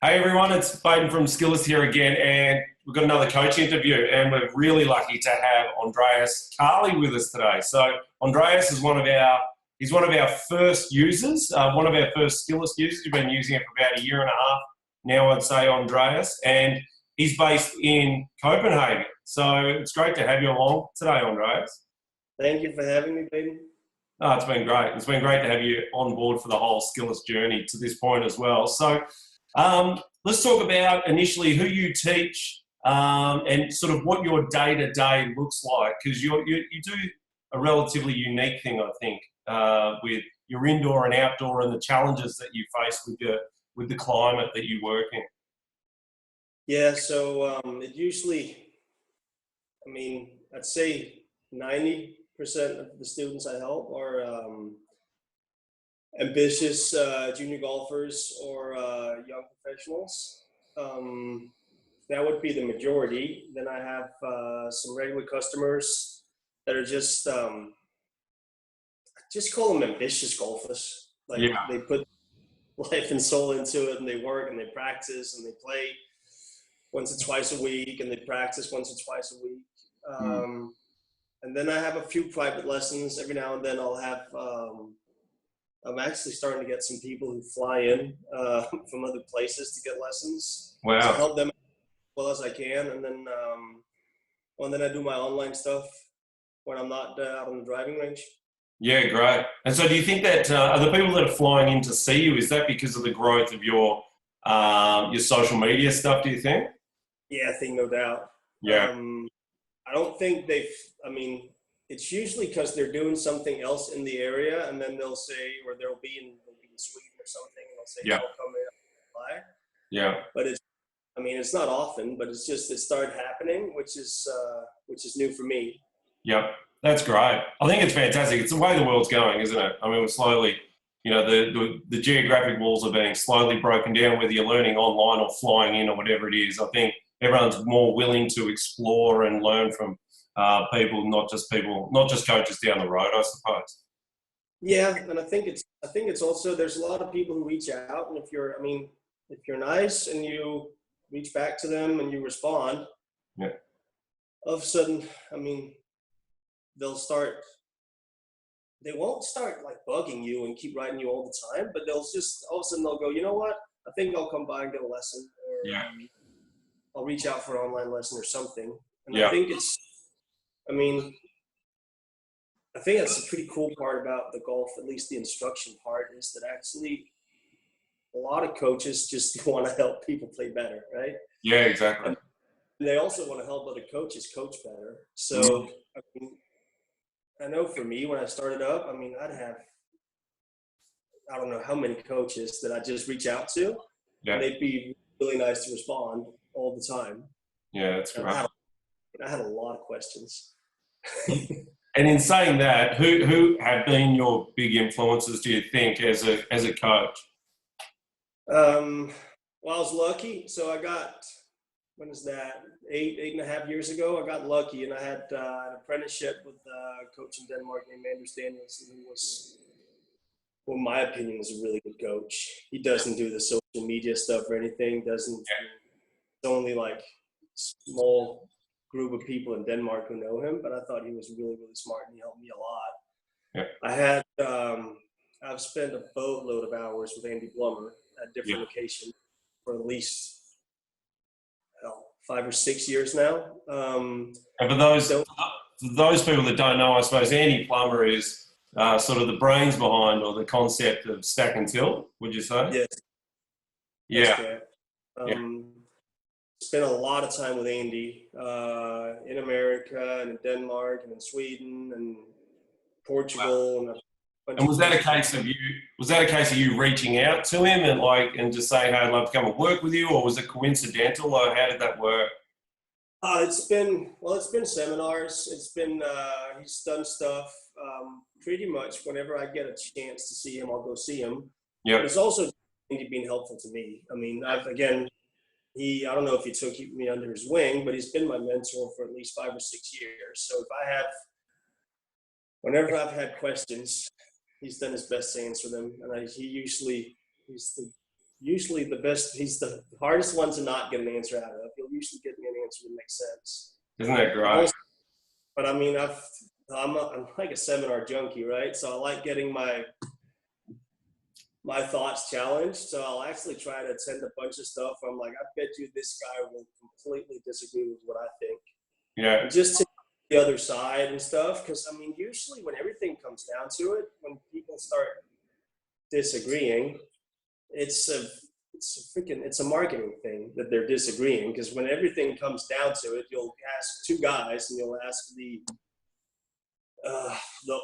Hey everyone, it's Baden from Skillest here again, and we've got another coach interview, and we're really lucky to have Andreas Kali with us today. So Andreas is he's one of our first users, one of our first Skillest users. We've been using it for about a year and a half now, I'd say, Andreas, and he's based in Copenhagen. So it's great to have you along today, Andreas. Thank you for having me, baby. Oh, it's been great. It's been great to have you on board for the whole Skillest journey to this point as well. So let's talk about initially who you teach and sort of what your day-to-day looks like, because you do a relatively unique thing, I think, with your indoor and outdoor and the challenges that you face with the climate that you work in. Yeah, so it usually, I'd say 90% of the students I help are ambitious junior golfers or young professionals. That would be the majority. Then I have some regular customers that are just call them ambitious golfers. Like Yeah. they put life and soul into it, and they work and they practice and they play once or twice a week, and they practice once or twice a week. And then I have a few private lessons. Every now and then I'll have, I'm actually starting to get some people who fly in from other places to get lessons. To Wow. help them as well as I can. And then I do my online stuff when I'm not out on the driving range. Yeah, great. And so do you think that are the people that are flying in to see you, is that because of the growth of your social media stuff, do you think? Yeah, I think no doubt. Yeah. I don't think it's usually because they're doing something else in the area, and then they'll say, or they'll be in Sweden or something, and they'll say, Yeah. "I'll come in and fly." Yeah. But it's not often, but it started happening, which is new for me. Yep, that's great. I think it's fantastic. It's the way the world's going, isn't it? I mean, we're slowly, the geographic walls are being slowly broken down, whether you're learning online or flying in or whatever it is. I think everyone's more willing to explore and learn from people, not just coaches down the road, I suppose. Yeah, and I think it's also, there's a lot of people who reach out, and if you're nice and you reach back to them and you respond, Yeah. all of a sudden, they'll start. They won't start like bugging you and keep writing you all the time, but they'll just all of a sudden they'll go, you know what? I think I'll come by and get a lesson, or Yeah. I'll reach out for an online lesson or something. And Yeah. I mean, I think that's a pretty cool part about the golf, at least the instruction part, is that actually a lot of coaches just want to help people play better, right? Yeah, exactly. And they also want to help other coaches coach better. So, I know for me, when I started up, I'd have, I don't know how many coaches that I just reach out to, Yeah. and they'd be really nice to respond all the time. Yeah, that's And right. I had a lot of questions. And in saying that, who have been your big influences, do you think, as a coach? Well, I was lucky. So I got, when is that? 8.5 years ago, I got lucky, and I had an apprenticeship with a coach in Denmark named Anders Danielsen, who was, well, in my opinion, was a really good coach. He doesn't do the social media stuff or anything. Doesn't. It's only like small group of people in Denmark who know him, but I thought he was really, really smart, and he helped me a lot. Yeah. I've spent a boatload of hours with Andy Blummer at different locations for at least 5 or 6 years now. And for those people that don't know, I suppose Andy Plummer is sort of the brains behind, or the concept of stack and tilt, would you say? Yes. Yeah. Spent a lot of time with Andy in America and in Denmark and in Sweden and Portugal. Wow. And was that a case of you reaching out to him and just saying, "Hey, I'd love to come and work with you," or was it coincidental, or how did that work? It's been seminars. It's been he's done stuff. Pretty much whenever I get a chance to see him, I'll go see him. Yeah. But it's also been helpful to me. I don't know if he took me under his wing, but he's been my mentor for at least 5 or 6 years. So whenever I've had questions, he's done his best to answer them. And he's usually he's the hardest one to not get an answer out of. He'll usually get me an answer that makes sense. Isn't that great? But I mean, I'm like a seminar junkie, right? So I like getting my thoughts challenged. So I'll actually try to attend a bunch of stuff where I'm like, I bet you this guy will completely disagree with what I think. Yeah. And just to the other side and stuff. Because I mean, usually when everything comes down to it, when people start disagreeing, it's a marketing thing that they're disagreeing. Because when everything comes down to it, you'll ask two guys and you'll ask the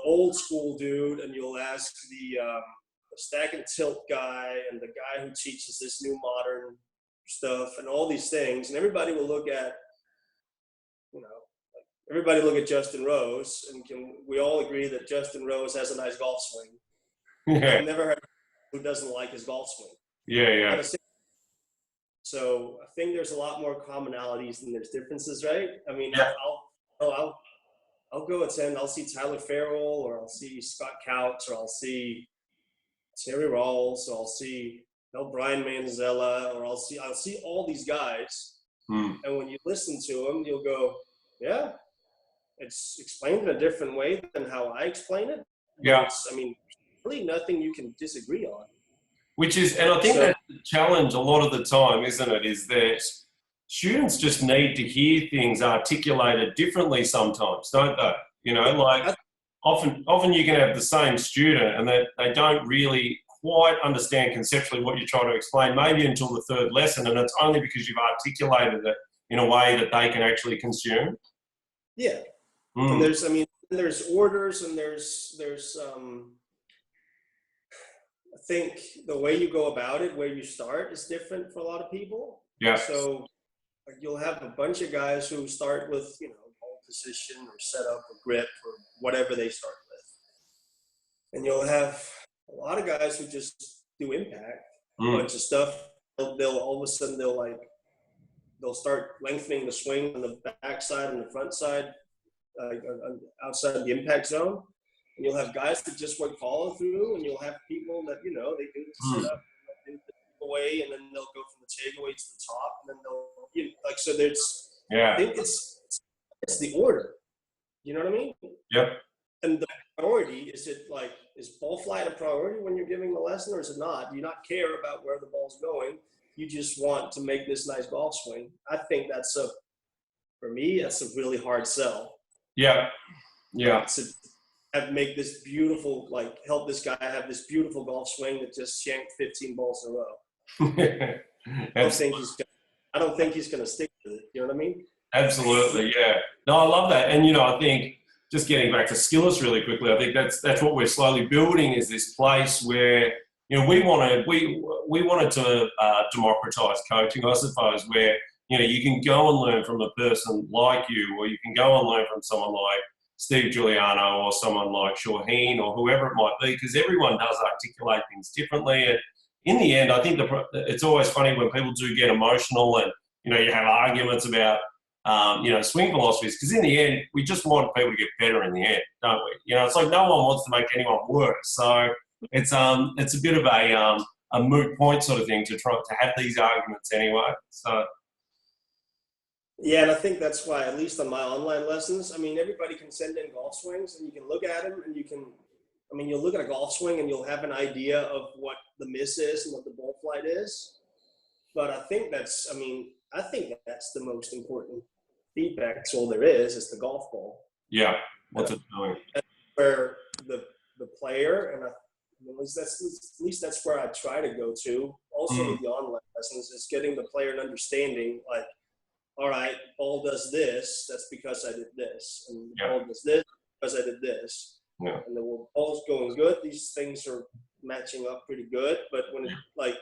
old school dude, and you'll ask the stack and tilt guy, and the guy who teaches this new modern stuff, and all these things, and everybody will look at, everybody look at Justin Rose, and we all agree that Justin Rose has a nice golf swing. Yeah. I've never heard who doesn't like his golf swing. Yeah. So I think there's a lot more commonalities than there's differences, right? I mean, yeah. I'll go attend. I'll see Tyler Farrell, or I'll see Scott Couch, or I'll see Terry Rawls, or I'll see Brian Manzella, or I'll see all these guys. And when you listen to them, you'll go, yeah, it's explained in a different way than how I explain it. Yeah. I mean, really nothing you can disagree on. Which is, and I think that's the challenge a lot of the time, isn't it, is that students just need to hear things articulated differently sometimes, don't they? Like often you can have the same student and they don't really quite understand conceptually what you're trying to explain, maybe until the third lesson, and it's only because you've articulated it in a way that they can actually consume. Yeah. And there's orders, and there's I think the way you go about it, where you start, is different for a lot of people. Yeah. So you'll have a bunch of guys who start with, ball position or setup or grip or whatever they start with. And you'll have a lot of guys who just do impact, a bunch of stuff. They'll all of a sudden they'll start lengthening the swing on the backside and the front side, outside of the impact zone. And you'll have guys that just work follow through, and you'll have people that, they do the setup, and the away, and then they'll go from the takeaway to the top, and then they'll, so there's, I think it's the order. You know what I mean? Yep. And the priority, is ball flight a priority when you're giving the lesson, or is it not? Do you not care about where the ball's going? You just want to make this nice golf swing. I think for me, that's a really hard sell. Yeah. Yeah. Make this beautiful, help this guy have this beautiful golf swing that just shanked 15 balls in a row. I don't think he's going to stick with it. You know what I mean? Absolutely. Yeah. No, I love that. And, I think just getting back to Skillest really quickly, I think that's what we're slowly building, is this place where, we wanted to democratize coaching, I suppose, where, you can go and learn from a person like you, or you can go and learn from someone like Steve Giuliano, or someone like Shaheen, or whoever it might be, because everyone does articulate things differently. And in the end, I think it's always funny when people do get emotional and, you have arguments about, swing philosophies, because in the end, we just want people to get better in the end, don't we? It's like no one wants to make anyone worse. So it's a bit of a moot point sort of thing to try to have these arguments anyway. So. Yeah, and I think that's why, at least on my online lessons, everybody can send in golf swings, and you can look at them, and you'll look at a golf swing and you'll have an idea of what the miss is and what the ball flight is. But I think that's the most important feedback tool there is the golf ball. Yeah, what's it doing? Where the player, and at least that's where I try to go to, also with the online lessons, is getting the player an understanding, all right, ball does this, that's because I did this. And the ball does this because I did this. Yeah. And the ball's going good, these things are matching up pretty good. But when I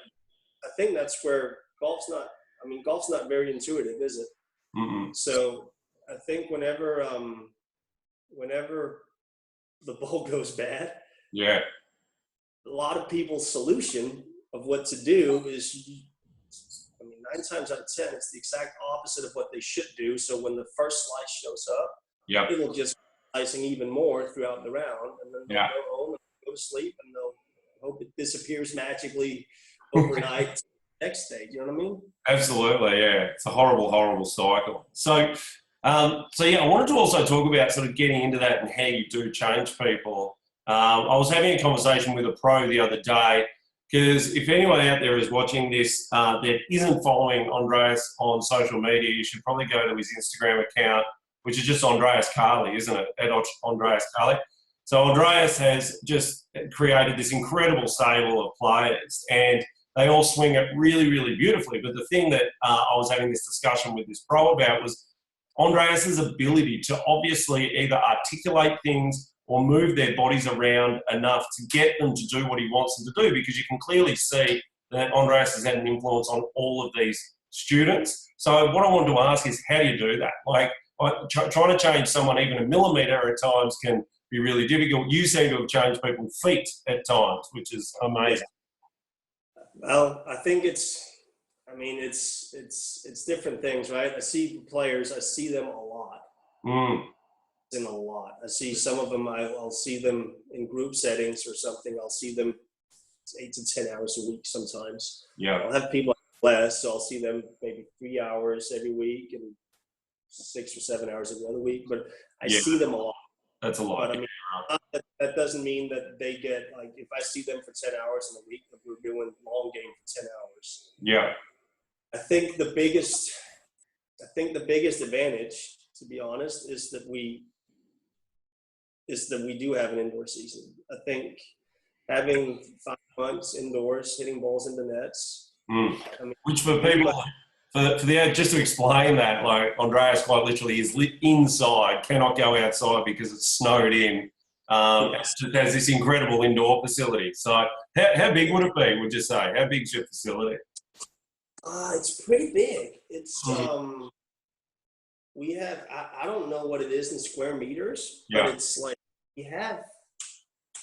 think that's where golf's not very intuitive, is it? Mm-mm. So I think whenever the ball goes bad, a lot of people's solution of what to do is, 9 times out of 10, it's the exact opposite of what they should do. So when the first slice shows up, it'll just slicing even more throughout the round, and then they'll go home and go to sleep, and they'll hope it disappears magically overnight to the next day. You know what I mean? Absolutely, yeah. It's a horrible, horrible cycle. So, yeah, I wanted to also talk about sort of getting into that and how you do change people. I was having a conversation with a pro the other day, because if anyone out there is watching this that isn't following Andreas on social media, you should probably go to his Instagram account, which is just Andreas Kali, isn't it? At Andreas Kali. So Andreas has just created this incredible stable of players, and they all swing it really, really beautifully. But the thing that I was having this discussion with this pro about was Andreas's ability to obviously either articulate things or move their bodies around enough to get them to do what he wants them to do, because you can clearly see that Andreas has had an influence on all of these students. So what I wanted to ask is, how do you do that? Like, trying to change someone even a millimetre at times can be really difficult. You seem to have changed people's feet at times, which is amazing. Well, I think it's different things, right? I see players, I see them a lot. In a lot. I see some of them, I'll see them in group settings or something. I'll see them 8 to 10 hours a week sometimes. Yeah. I'll have people less, so I'll see them maybe 3 hours every week and 6 or 7 hours every other week. But I see them a lot. That's a lot. But I mean, that doesn't mean that they get, like, if I see them for 10 hours in a week, that we're doing long game for 10 hours. Yeah. I think the biggest advantage, to be honest, is that we do have an indoor season. I think having 5 months indoors, hitting balls into nets. I mean, which for people, just to explain that, like Andreas quite literally is inside, cannot go outside because it's snowed in. It has this incredible indoor facility. So how big would it be, would you say? How big is your facility? It's pretty big. It's we have, I don't know what it is in square meters, but it's like we have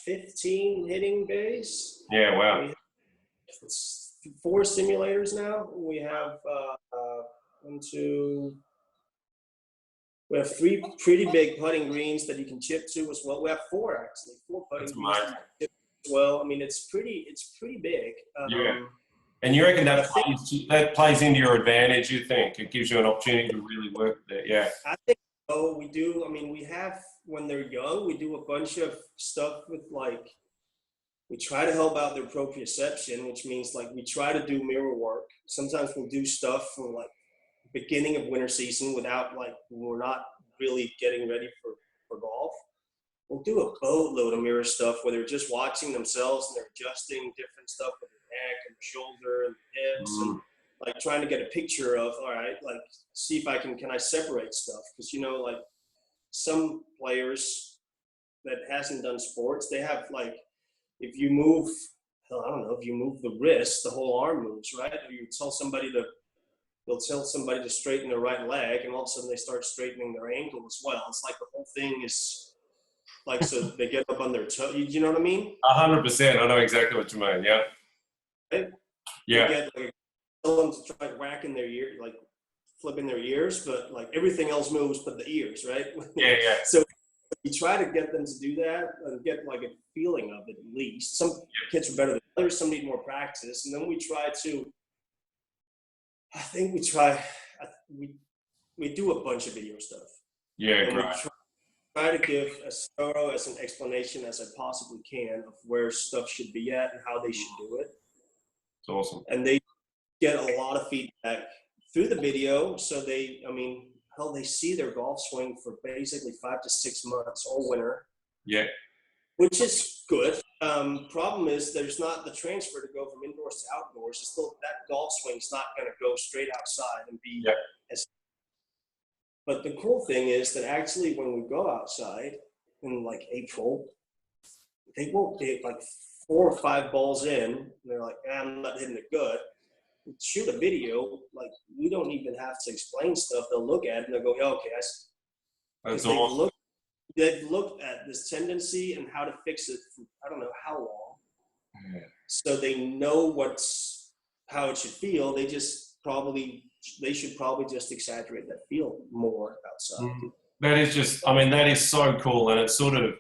15 hitting bays. Yeah, wow. We have 4 simulators now. We have we have 3 pretty big putting greens that you can chip to as well. We have 4 actually, 4 putting greens that you can chip to as well. I mean, it's pretty big. And you reckon that plays into your advantage, you think? It gives you an opportunity to really work there, yeah. I think so, we do. I mean, we have, when they're young, we do a bunch of stuff with, like, we try to help out their proprioception, which means, like, we try to do mirror work. Sometimes we'll do stuff from, like, beginning of winter season without, like, we're not really getting ready for golf. We'll do a boatload of mirror stuff where they're just watching themselves and they're adjusting different stuff with their neck and the shoulder and the hips and, like, trying to get a picture of, all right, like, see if can I separate stuff? Because, you know, like, some players that hasn't done sports, they have, like, if you move, I don't know, if you move the wrist, the whole arm moves, right? Or you tell somebody to straighten their right leg, and all of a sudden they start straightening their ankle as well. It's like the whole thing is, like, so they get up on their toe. You know what I mean? 100%. I know exactly what you mean. Yeah. Right? Yeah. You get, like, tell them to try whacking their ear, like flipping their ears, but, like, everything else moves but the ears, right? Yeah. So we try to get them to do that and get, like, a feeling of it at least. Some kids are better than others. Some need more practice, and then we try to. I think we do a bunch of video stuff. Yeah, and great. We try to give as thorough as an explanation as I possibly can of where stuff should be at and how they should do it. It's awesome. And they get a lot of feedback through the video. So they see their golf swing for basically 5 to 6 months all winter. Yeah. Which is good. Problem is there's not the transfer to go from indoors to outdoors. It's still, that golf swing's not going to go straight outside and be as. But the cool thing is that actually when we go outside in, like, April, they won't be like 4 or 5 balls in. And they're like, I'm not hitting it good. We shoot a video, like, we don't even have to explain stuff. They'll look at it and they'll go, okay, I see. That's awesome. They've looked at this tendency and how to fix it for I don't know how long. Yeah. So they know how it should feel. They should probably just exaggerate that feel more outside. That is that is so cool. And it's sort of,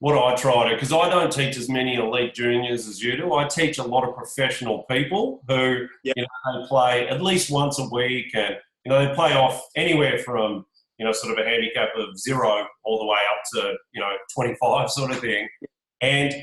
what I try to, because I don't teach as many elite juniors as you do. I teach a lot of professional people who, Yeah. you know, they play at least once a week, and you know, they play off anywhere from, you know, sort of a handicap of 0 all the way up to, you know, 25 sort of thing. And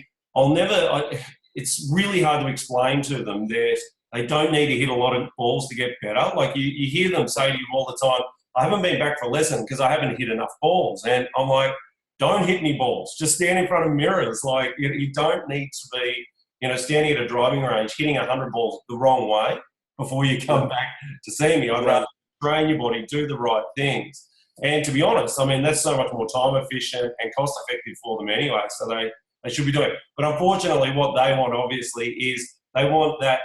it's really hard to explain to them that they don't need to hit a lot of balls to get better. Like you hear them say to you all the time, I haven't been back for a lesson because I haven't hit enough balls. And I'm like, don't hit any balls. Just stand in front of mirrors. Like you don't need to be, you know, standing at a driving range, hitting 100 balls the wrong way before you come back to see me. I'd rather train your body, do the right things. And to be honest, I mean, that's so much more time efficient and cost effective for them anyway. So they should be doing it. But unfortunately, what they want, obviously, is they want that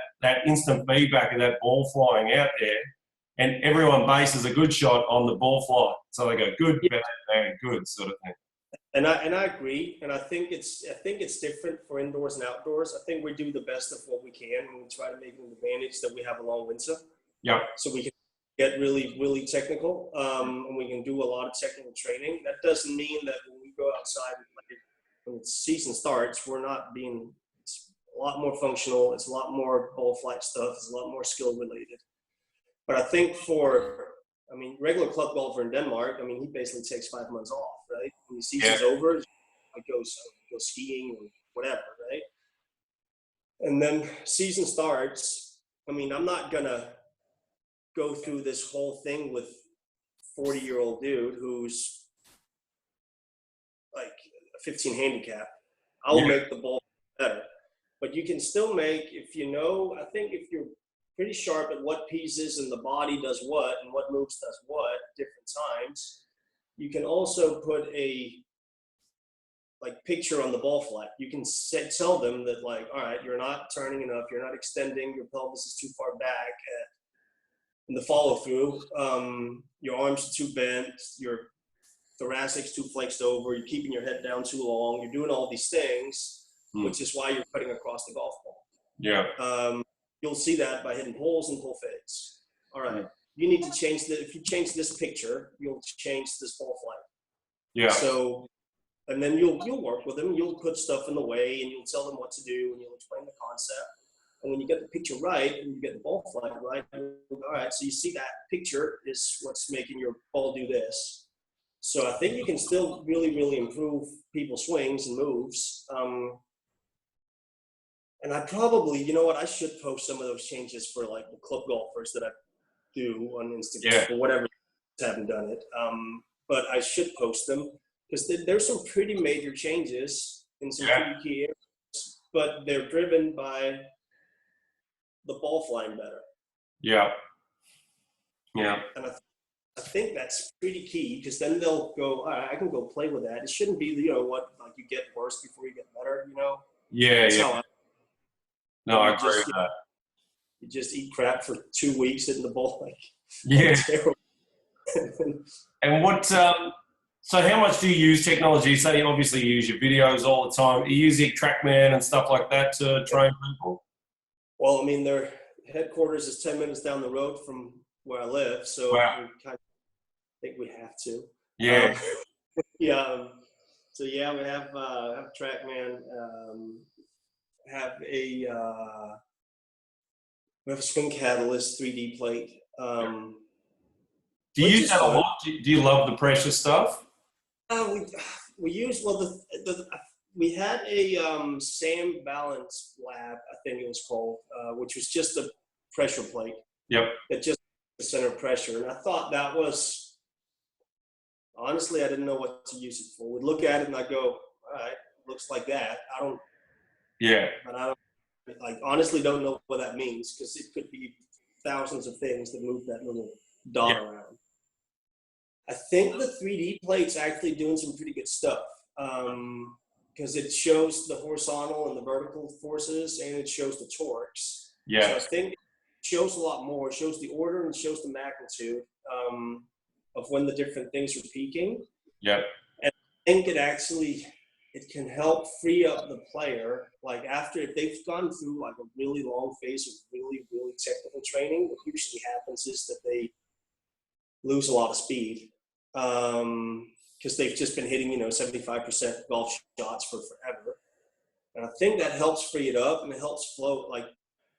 instant feedback of that ball flying out there, and everyone bases a good shot on the ball fly. So they go good, bad, bad, good sort of thing. And I agree, and I think it's different for indoors and outdoors. I think we do the best of what we can, and we try to make an advantage that we have a long winter. Yeah. So we can get really, really technical, and we can do a lot of technical training. That doesn't mean that when we go outside and play, when the season starts, we're not being. It's a lot more functional. It's a lot more ball flight stuff. It's a lot more skill related. But I think regular club golfer in Denmark, I mean, he basically takes 5 months off, right? When the season's over, he goes skiing or whatever, right? And then season starts. I mean, I'm not gonna go through this whole thing with 40-year-old dude who's like a 15 handicap. I'll make the ball better. But you can still make, I think if you're pretty sharp at what pieces and the body does what and what moves does what at different times, you can also put a picture on the ball flat. You can tell them that, like, all right, you're not turning enough, you're not extending, your pelvis is too far back in the follow through, your arms are too bent, your thoracic's too flexed over, you're keeping your head down too long, you're doing all these things, which is why you're cutting across the golf ball. Yeah. You'll see that by hitting holes and pull fades. All right. You need to change if you change this picture, you'll change this ball flight. Yeah. So, and then you'll work with them. You'll put stuff in the way, and you'll tell them what to do, and you'll explain the concept. And when you get the picture right, and you get the ball flight right, all right. So you see that picture is what's making your ball do this. So I think you can still really, really improve people's swings and moves. And I probably, you know what, I should post some of those changes for like the club golfers that I do on Instagram or whatever. I haven't done it. But I should post them because there's some pretty major changes in some pretty key areas, but they're driven by the ball flying better. Yeah. Yeah. And I think that's pretty key because then they'll go, all right, I can go play with that. It shouldn't be, you get worse before you get better, Yeah. No, I agree with that. You just eat crap for 2 weeks hitting the ball. And what, so how much do you use technology? So you obviously use your videos all the time. You use TrackMan and stuff like that to train people? Well, I mean, their headquarters is 10 minutes down the road from where I live. So we kind of think we have to. Yeah. So we have TrackMan, we have a Swing Catalyst 3D plate. Do you use that a lot? Do you love the pressure stuff? We use, we had a Sam Balance Lab, I think it was called, which was just a pressure plate. Yep. That just the center pressure. And I thought that was, honestly, I didn't know what to use it for. We'd look at it and I'd go, all right, looks like that. But I honestly don't know what that means because it could be thousands of things that move that little dot around. I think the 3D plate's actually doing some pretty good stuff because it shows the horizontal and the vertical forces and it shows the torques. Yeah. So I think it shows a lot more. It shows the order and shows the magnitude of when the different things are peaking. Yeah. And I think it can help free up the player. Like if they've gone through like a really long phase of really, really technical training, what usually happens is that they lose a lot of speed. Because because they've just been hitting, 75% golf shots for forever. And I think that helps free it up and it helps flow, like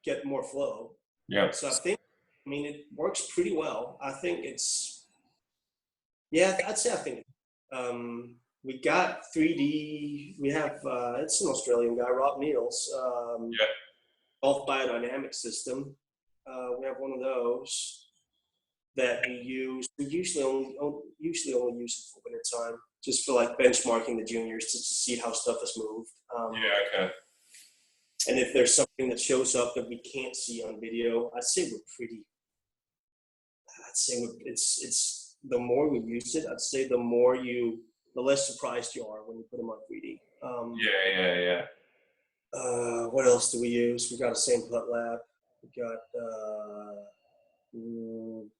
get more flow. Yeah. So it works pretty well. I think I think we got 3D. We have, it's an Australian guy, Rob Neal's golf biodynamic system. We have one of those that we use. We usually only use it for winter time, just for like benchmarking the juniors, just to see how stuff has moved. Okay. And if there's something that shows up that we can't see on video, it's the more we use it, I'd say the less surprised you are when you put them on 3D. What else do we use? We got a same putt lab. We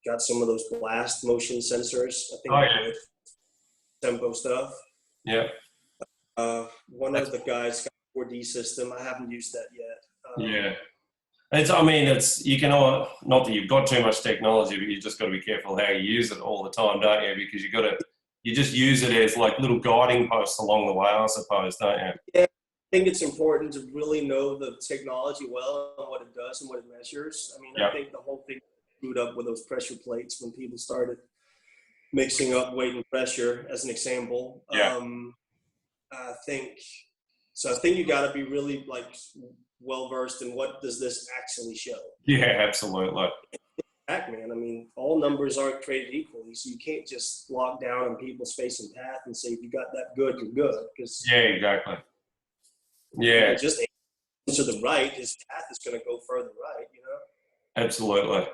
got some of those blast motion sensors. I think good tempo stuff. Yeah. One of the guys got a 4D system. I haven't used that yet. You can not that you've got too much technology, but you just got to be careful how you use it all the time, don't you? Because you just use it as like little guiding posts along the way, I suppose, don't you? Yeah, I think it's important to really know the technology well and what it does and what it measures. I mean, I think the whole thing screwed up with those pressure plates when people started mixing up weight and pressure, as an example. I think you got to be really like well versed in what does this actually show. Yeah, absolutely. Man, I mean, all numbers aren't created equally, so you can't just lock down on people's face and path and say if you got that good, you're good. Exactly. Yeah, just to the right, his path is going to go further right. Absolutely.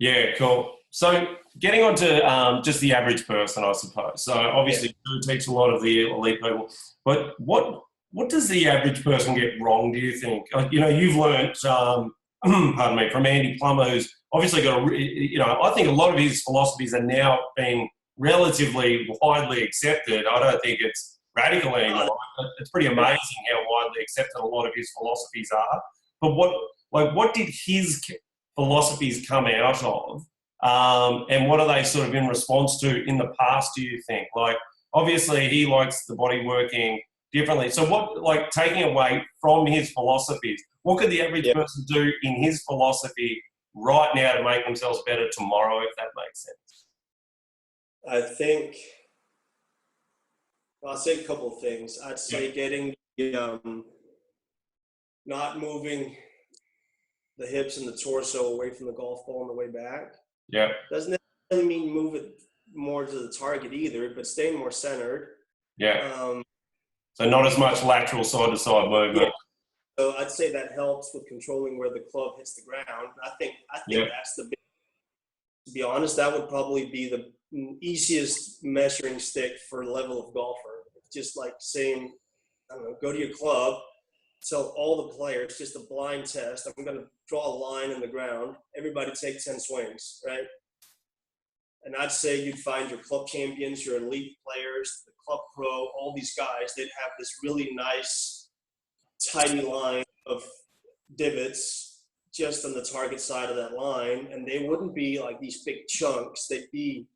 Yeah, cool. So getting on to just the average person, I suppose. So obviously you teach a lot of the elite people, but what does the average person get wrong, do you think? You've learned, pardon me, from Andy Plummer, who's obviously got I think a lot of his philosophies are now being relatively widely accepted. I don't think it's radical anymore. It's pretty amazing how widely accepted a lot of his philosophies are. But what did his philosophies come out of? And what are they sort of in response to in the past, do you think? Like, obviously he likes the body working differently. So what, taking away from his philosophies, what could the average person do in his philosophy right now to make themselves better tomorrow, if that makes sense? I think, I'll say a couple of things. I'd say getting not moving the hips and the torso away from the golf ball on the way back. Yeah. Doesn't necessarily mean move it more to the target either, but staying more centered. Yeah. So not as much lateral side-to-side movement. Yeah. So I'd say that helps with controlling where the club hits the ground. I think that's the big, to be honest, that would probably be the easiest measuring stick for level of golfer. Just like saying, I don't know, go to your club, tell all the players, just a blind test. I'm going to draw a line in the ground. Everybody take 10 swings, right? And I'd say you'd find your club champions, your elite players, the club pro, all these guys, they'd have this really nice, tidy line of divots just on the target side of that line. And they wouldn't be like these big chunks. They'd be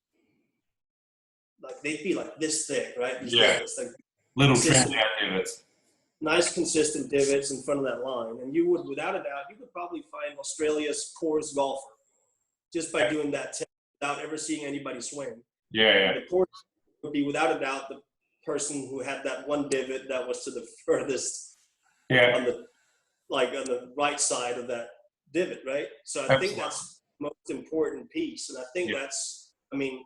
like this thick, right? These divots, like little trimmed out divots. Nice, consistent divots in front of that line. And you would, without a doubt, you could probably find Australia's poorest golfer just by doing that test without ever seeing anybody swing. Yeah. The poorest would be, without a doubt, the person who had that one divot that was to the furthest on the right side of that divot, right? So I think that's the most important piece. And I think that's, I mean,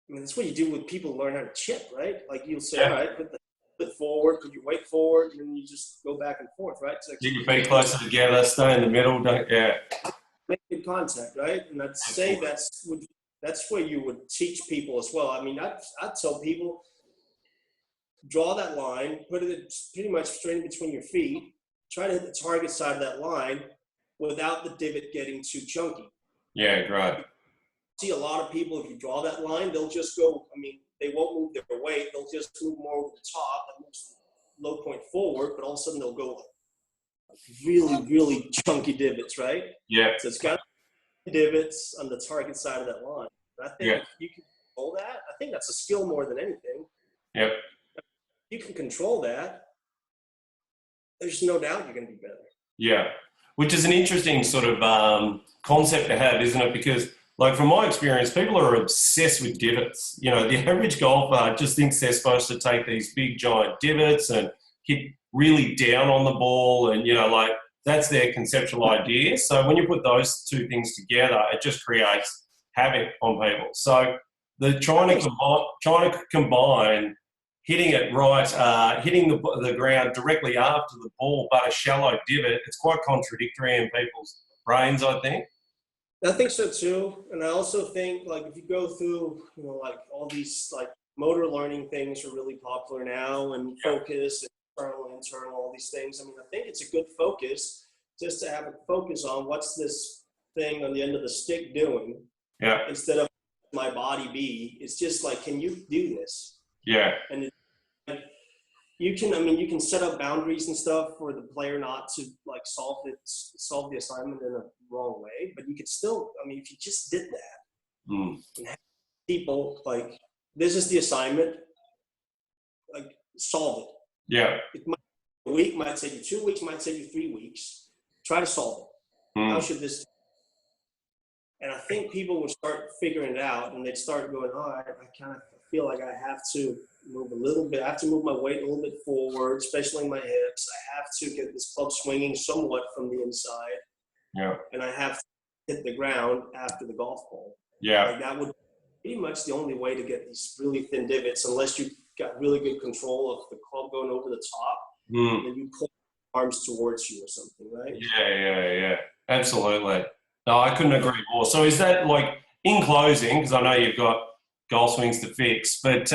that's what you do with people who learn how to chip, right? Like you'll say, all right, put the foot forward, put your weight forward, and then you just go back and forth, right? So get your feet closer together, stay in the middle, make good contact, right? And I'd say that's where you would teach people as well. I mean, I'd tell people, draw that line, put it pretty much straight in between your feet, try to hit the target side of that line without the divot getting too chunky. Yeah, right. See a lot of people, if you draw that line, they'll just go, I mean, they won't move their weight, they'll just move more over the top, that moves low point forward, but all of a sudden they'll go like really, really chunky divots, right? Yeah. So it's got divots on the target side of that line. And I think you can control that, I think that's a skill more than anything. Yep. You can control that. There's no doubt you're going to be better. Yeah, which is an interesting sort of concept to have, isn't it? Because, like, from my experience, people are obsessed with divots. You know, the average golfer just thinks they're supposed to take these big, giant divots and hit really down on the ball, and, you know, like, that's their conceptual idea. So when you put those two things together, it just creates havoc on people. So the trying to combine hitting it right, hitting the ground directly after the ball, but a shallow divot, it's quite contradictory in people's brains, I think. I think so too. And I also think, like, if you go through, you know, like all these like motor learning things are really popular now, and focus, internal, all these things. I mean, I think it's a good focus just to have a focus on what's this thing on the end of the stick doing. Yeah. Instead of my body be, it's just like, can you do this? Yeah. And you can set up boundaries and stuff for the player not to like solve the assignment in a wrong way, but you could still, I mean, if you just did that and have people like, this is the assignment, like, solve it. Yeah. It might a week, might take you 2 weeks, might take you 3 weeks. Try to solve it. How should this? And I think people will start figuring it out, and they'd start going, oh, I kind of feel like I have to move a little bit. I have to move my weight a little bit forward, especially in my hips. I have to get this club swinging somewhat from the inside. Yeah. And I have to hit the ground after the golf ball. Yeah. Like, that would be pretty much the only way to get these really thin divots, unless you got really good control of the club going over the top, and then you pull arms towards you or something, right? Yeah. Absolutely. No, I couldn't agree more. So is that, like, in closing, because I know you've got golf swings to fix, but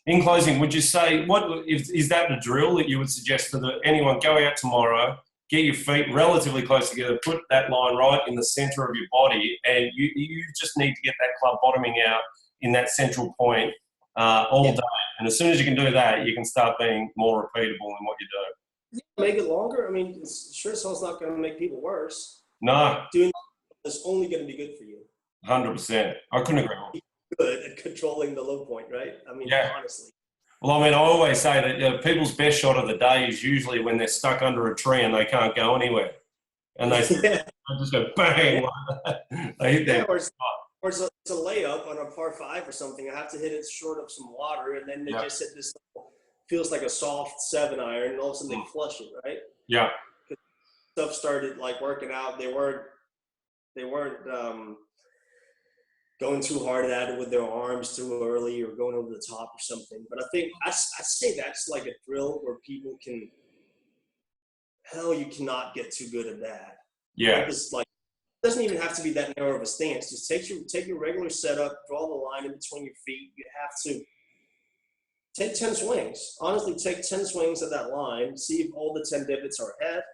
in closing, would you say, is that the drill that you would suggest for anyone going out tomorrow, get your feet relatively close together, put that line right in the center of your body, and you just need to get that club bottoming out in that central point all day. And as soon as you can do that, you can start being more repeatable in what you do. Make it longer. I mean, it's sure as hell's not going to make people worse. No. Doing is only going to be good for you. 100%. I couldn't agree more. Good at controlling the low point, right? I mean, honestly. Well, I mean, I always say that, you know, people's best shot of the day is usually when they're stuck under a tree and they can't go anywhere. And they just go bang. They hit that. Or it's a layup on a par 5 or something. I have to hit it short of some water, and then they just hit this, feels like a soft 7-iron, and all of a sudden they flush it, right? Yeah. Stuff started like working out. They weren't going too hard at it with their arms too early, or going over the top or something. But I think I'd say that's like a drill where people can. Hell, you cannot get too good at that. Yeah. It's like, it doesn't even have to be that narrow of a stance. Just take your regular setup, draw the line in between your feet. You have to take 10 swings. Honestly, take 10 swings at that line. See if all the 10 divots are ahead.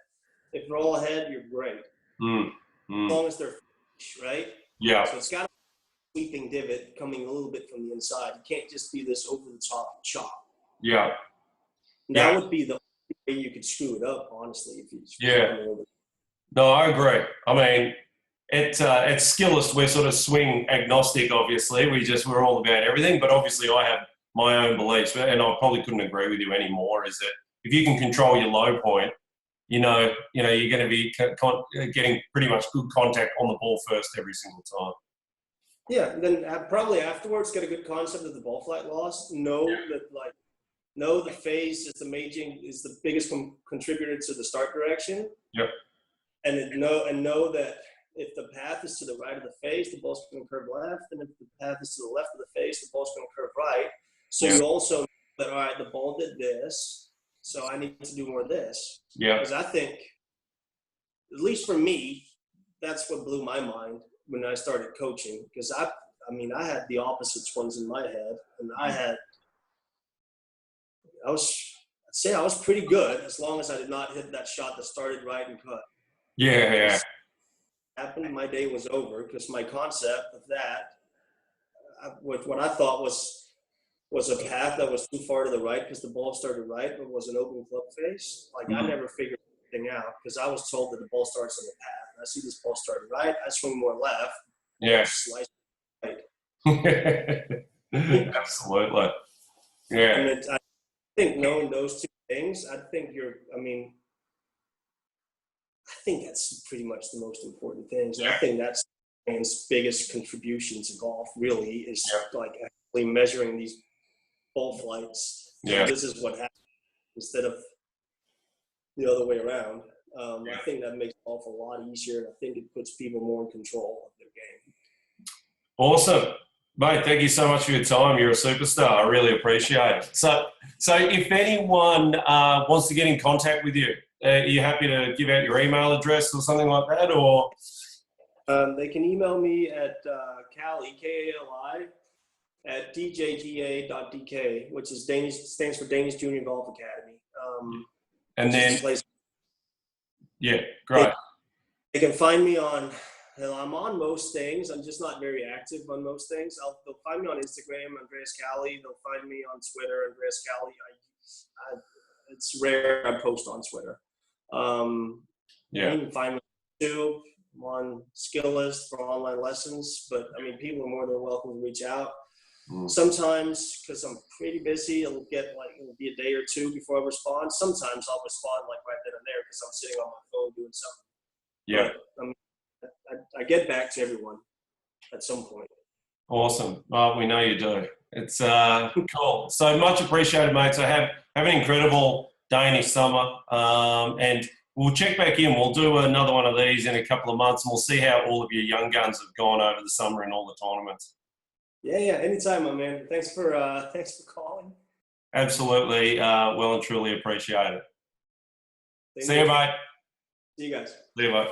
If they're all ahead, you're great. As long as they're fresh, right? Yeah. So it's got to be a sweeping divot coming a little bit from the inside. You can't just be this over the top chop. Yeah. That would be the only way you could screw it up, honestly. If you No, I agree. I mean, at Skillest, we're sort of swing agnostic, obviously. We're all about everything, but obviously I have my own beliefs, and I probably couldn't agree with you anymore, is that if you can control your low point, you know, you're going to be getting pretty much good contact on the ball first every single time. Yeah, and then probably afterwards get a good concept of the ball flight loss. Know the phase is the biggest contributor to the start direction. Yep. And know that if the path is to the right of the face, the ball's going to curve left, and if the path is to the left of the face, the ball's going to curve right. So you also know that, all right, the ball did this, so I need to do more of this. Yeah. Because I think, at least for me, that's what blew my mind when I started coaching. Because I had the opposite ones in my head, and I was pretty good as long as I did not hit that shot that started right and cut. Yeah. Happened, my day was over, because my concept of that, with what I thought was a path that was too far to the right because the ball started right, but was an open club face. Like, I never figured anything out because I was told that the ball starts on the path. And I see this ball started right, I swing more left. Yeah. Slice right. Absolutely. Yeah. And I think knowing those two things, I think that's pretty much the most important things. And I think that's man's biggest contribution to golf really is like actually measuring these ball flights. Yeah. This is what happens instead of the other way around. I think that makes golf a lot easier, and I think it puts people more in control of their game. Awesome. Mate, thank you so much for your time. You're a superstar. I really appreciate it. So if anyone wants to get in contact with you, are you happy to give out your email address or something like that? Or they can email me at Kali, Kali, at djga.dk, which is stands for Danish Junior Golf Academy. And then, yeah, great. They can find me on. I'm on most things. I'm just not very active on most things. They'll find me on Instagram, Andreas Kali. They'll find me on Twitter, Andreas Kali. It's rare I post on Twitter. You can find me on YouTube. I'm on Skillest for online lessons. But, I mean, people are more than welcome to reach out. Sometimes, because I'm pretty busy, it'll be a day or two before I respond. Sometimes I'll respond like right then and there because I'm sitting on my phone doing something. Yeah. But, I get back to everyone at some point. Awesome. Well, we know you do. It's cool. So much appreciated, mate. So have an incredible Danish summer. And we'll check back in. We'll do another one of these in a couple of months, and we'll see how all of your young guns have gone over the summer in all the tournaments. Yeah. Anytime, my man. Thanks for calling. Absolutely. Well and truly appreciate it. Thank See you, mate. See you guys. See you, mate.